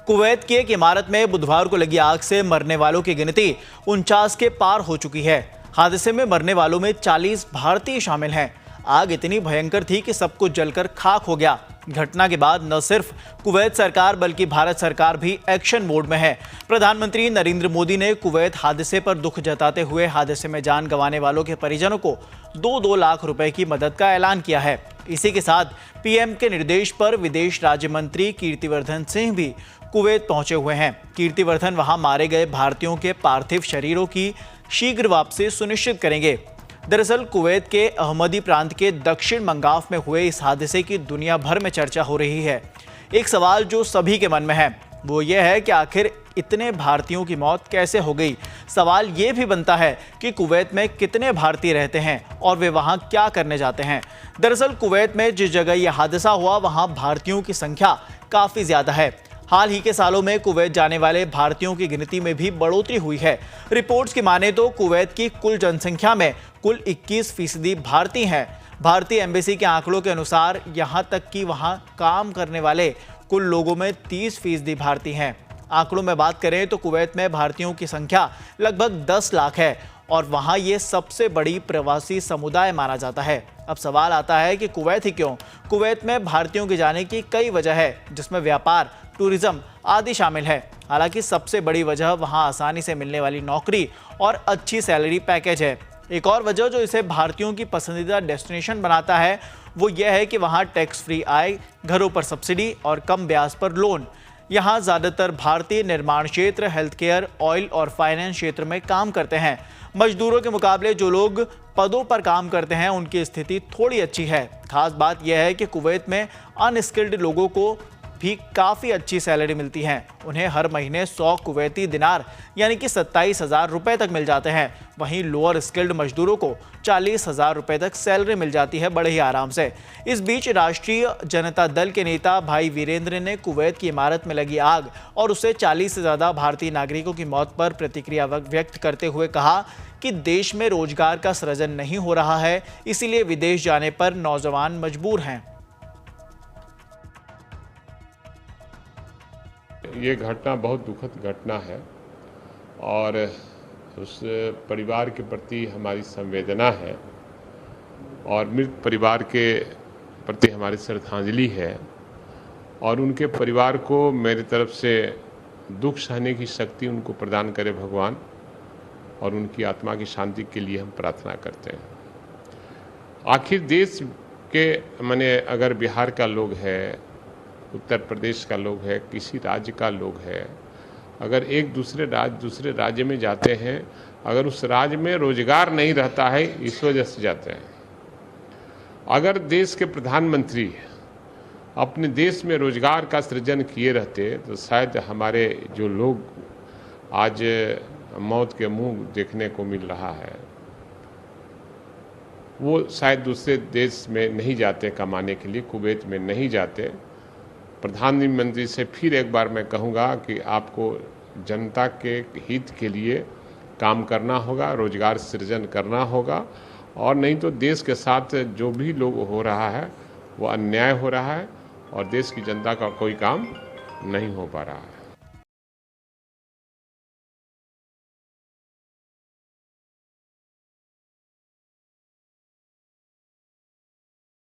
Kuwait की एक इमारत में बुधवार को लगी आग से मरने वालों की गिनती 49 के पार हो चुकी है। हादसे में मरने वालों में 40 भारतीय शामिल हैं। आग इतनी भयंकर थी कि सब कुछ जलकर खाक हो गया। घटना के बाद न सिर्फ कुवैत सरकार बल्कि भारत सरकार भी एक्शन मोड में है। प्रधानमंत्री नरेंद्र मोदी ने कुवैत हादसे पर दुख जताते हुए हादसे में जान गंवाने वालों के परिजनों को 2-2 लाख रुपए की मदद का ऐलान किया है। इसी के साथ पीएम के निर्देश पर विदेश राज्य मंत्री कीर्तिवर्धन सिंह भी कुवैत पहुंचे हुए हैं। कीर्तिवर्धन वहां मारे गए भारतीयों के पार्थिव शरीरों की शीघ्र वापसी सुनिश्चित करेंगे। दरअसल कुवैत के अहमदी प्रांत के दक्षिण मंगाफ में हुए इस हादसे की दुनिया भर में चर्चा हो रही है। एक सवाल जो सभी के मन में है वो ये है कि आखिर इतने भारतीयों की मौत कैसे हो गई। सवाल ये भी बनता है कि कुवैत में कितने भारतीय रहते हैं और वे वहां क्या करने जाते हैं। दरअसल कुवैत में जिस जगह यह हादसा हुआ वहां भारतीयों की संख्या काफ़ी ज़्यादा है। हाल ही के सालों में कुवैत जाने वाले भारतीयों की गिनती में भी बढ़ोतरी हुई है। रिपोर्ट्स की माने तो कुवैत की कुल जनसंख्या में कुल 21% भारतीय हैं। भारतीय एम्बेसी के आंकड़ों के अनुसार यहां तक कि वहां काम करने वाले कुल लोगों में 30% भारतीय हैं। आंकड़ों में बात करें तो कुवैत में भारतीयों की संख्या लगभग 10 लाख है और वहां ये सबसे बड़ी प्रवासी समुदाय माना जाता है। अब सवाल आता है कि कुवैत ही क्यों? कुवैत में भारतीयों के जाने की कई वजह है, जिसमें व्यापार, टूरिज्म आदि शामिल है। हालांकि सबसे बड़ी वजह वहां आसानी से मिलने वाली नौकरी और अच्छी सैलरी पैकेज है। एक और वजह जो इसे भारतीयों की पसंदीदा डेस्टिनेशन बनाता है वो यह है कि वहां टैक्स फ्री आय, घरों पर सब्सिडी और कम ब्याज पर लोन। यहाँ ज़्यादातर भारतीय निर्माण क्षेत्र, हेल्थ केयर, ऑयल और फाइनेंस क्षेत्र में काम करते हैं। मजदूरों के मुकाबले जो लोग पदों पर काम करते हैं उनकी स्थिति थोड़ी अच्छी है। खास बात यह है कि कुवैत में अनस्किल्ड लोगों को भी काफ़ी अच्छी सैलरी मिलती है। उन्हें हर महीने 100 कुवैती दिनार यानी कि 27,000 रुपये तक मिल जाते हैं। वहीं लोअर स्किल्ड मजदूरों को 40,000 रुपये तक सैलरी मिल जाती है बड़े ही आराम से। इस बीच राष्ट्रीय जनता दल के नेता भाई वीरेंद्र ने कुवैत की इमारत में लगी आग और उससे 40 से ज़्यादा भारतीय नागरिकों की मौत पर प्रतिक्रिया व्यक्त करते हुए कहा कि देश में रोजगार का सृजन नहीं हो रहा है, इसीलिए विदेश जाने पर नौजवान मजबूर हैं। ये घटना बहुत दुखद घटना है और उस परिवार के प्रति हमारी संवेदना है और मृत परिवार के प्रति हमारी श्रद्धांजलि है और उनके परिवार को मेरी तरफ से दुख सहने की शक्ति उनको प्रदान करे भगवान और उनकी आत्मा की शांति के लिए हम प्रार्थना करते हैं। आखिर देश के माने अगर बिहार का लोग है, उत्तर प्रदेश का लोग है, किसी राज्य का लोग है, अगर एक दूसरे राज्य में जाते हैं, अगर उस राज्य में रोजगार नहीं रहता है इस वजह से जाते हैं। अगर देश के प्रधानमंत्री अपने देश में रोजगार का सृजन किए रहते तो शायद हमारे जो लोग आज मौत के मुंह देखने को मिल रहा है वो शायद दूसरे देश में नहीं जाते कमाने के लिए, कुवैत में नहीं जाते। प्रधानमंत्री से फिर एक बार मैं कहूँगा कि आपको जनता के हित के लिए काम करना होगा, रोजगार सृजन करना होगा और नहीं तो देश के साथ जो भी लोग हो रहा है वो अन्याय हो रहा है और देश की जनता का कोई काम नहीं हो पा रहा है।